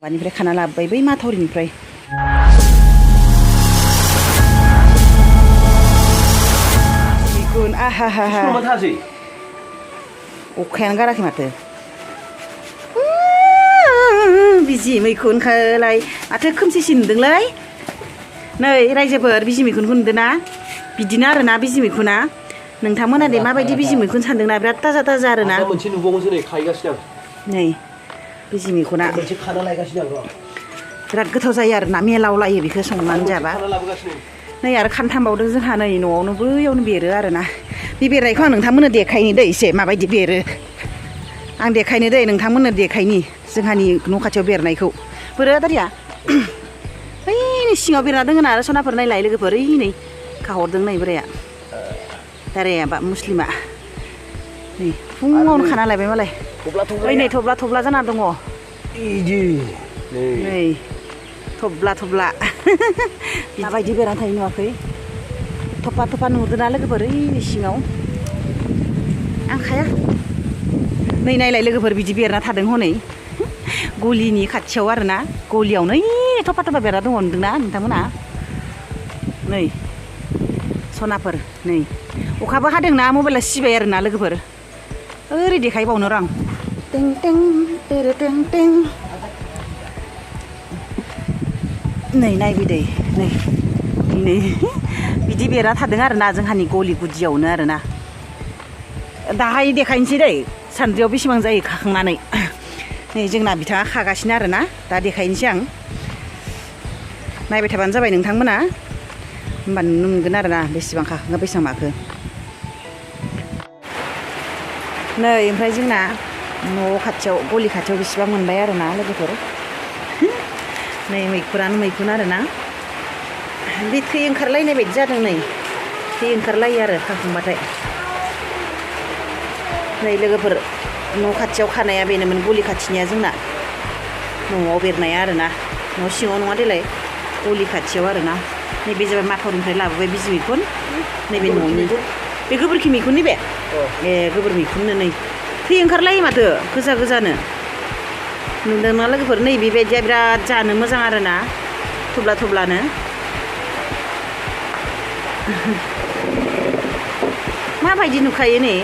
बानिफ्राय खाना लाबोबाय बै माथावरिनिफ्राय मैखुन आहा हा हा अखायानो गाराखै माथो बिजि मैखुनखौलाय माथो खोमसिसि नुदोंलै नै रायजोफोर बिजि मैखुनखौ नुदोंना बिदिनो आरोना बिजि मैखुना नोंथांमोना दे माबायदि बिजि मैखुन सानदोंना बिराद ताजा ताजा आरोना मोनसे नुबावोसो नै खायगासिनो आं नै बिजि मैखुना मोनसे खाना लायगासिनो आं र' बिराद गोथाव जायो आरोना मेलाव लायो बेखौ संनानै जाबा खाना लाबोगासिनो नै आरो खानथामबावदों जोंहा नै न'आवनो बैयावनो बेरो आरोना बे बेरनायखौ आं नोंथांमोननो देखायनि दै एसे माबायदि बेरो आं देखायनो दै नोंथांमोननो देखायनि जोंहानि न' खाथियाव बेरनायखौ बोरो दारिया ओइ नै सिङाव बेरना दङ ना आरो सनाफोर नायलाय लोगोफोर ओइ नै खाहरदों नै बोराया दाराया बा मुस्लिमा नै फुङावनो खाना लायबाय मालाय ओइ नै थब्ला थब्ला जाना दङ इदि नै थब्ला थब्ला माबायदि बेरना थायो नुवाखै थफा थफा नुदोंना लोगोफोर ओइ सिङाव आं खाया नै नायलाय लोगोफोर बिदि बेरना थादों हनै गलिनि खाथियाव आरोना गलियावनो ओइ थफा थफा बेरना दङ नुदोंना नोंथांमोना नै सनाफोर नै अखाबो हादोंना मबाइला सिबाय आरोना लोगोफोर ओरै देखायबावनो र' आं टें टें टेरे टें टें नै नायबिदै नै नै बिदि बेरा थादों आरोना जोंहानि गलि गुदियावनो आरोना दाहाय देखायनोसै दै सान्द्रियाव बेसेबां जायो खाखांनानै नै जोंना बिथाङा खागासिनो आरोना दा देखायनोसै आं नायबाय थाबानो जाबाय नोंथांमोना होमबानो नुनो मोनगोन आरोना बेसेबां खाखाङो बेसेबां माखो नै ओमफ्राय जोंना न' खाथियाव गलि खाथियाव बेसेबां मोनबाय आरोना लोगोफोर नै मैखुनानो मैखुन आरोना बे थै ओंखारलायनाय बायदि जादों नै थै ओंखारलायो आरो खाखांबाथाय नै लोगोफोर न' खाथियाव खानाया बेनोमोन गलि खाथिनिया जोंना न'आव बेरनाया आरोना न' सिङाव नङा देलाय गलि खाथियाव आरोना नैबे जाबाय माथावरिनिफ्राय लाबोबाय बिजि मैखुन नैबे न'नि बे गोबोरखि मैखुननि बे ए गोबोर मैखुननो नै थै ओंखारलायो माथो गोजा गोजानो नुदोंना लोगोफोर नै बेबायदिया बिराद जानो मोजां आरोना थब्ला थब्लानो माबायदि नुखायो नै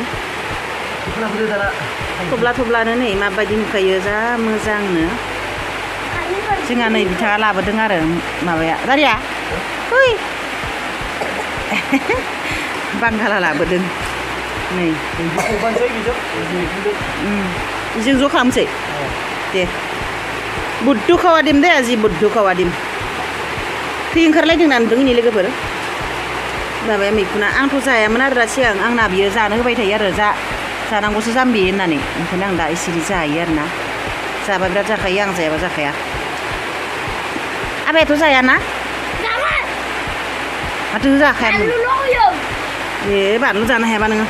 थब्ला थब्लानो नै माबायदि नुखायो जा मोजांनो जोंहा नै बिथाङा लाबोदों आरो माबाया दारिया फै बांगाला लाबोदों नै जों ज' खालामसै दे बुद्धु खावादिम दे आजि बुद्धु खावादिम थै ओंखारलायदोंना नुदों इनि लोगोफोर माबाया मैखुना आंथ' जायामोन आरो दा सिगां आंना बियो जानो होबाय थायो आरो जानांगौसो जाम्बि होननानै ओंखायनो आं दा एसे जायो आरोना जाबा बिराद जाखायो आं जायाबा जाखाया आबायाथ' जायाना माथो जाखायामोन ए बानलु जानो हायाबा नोङो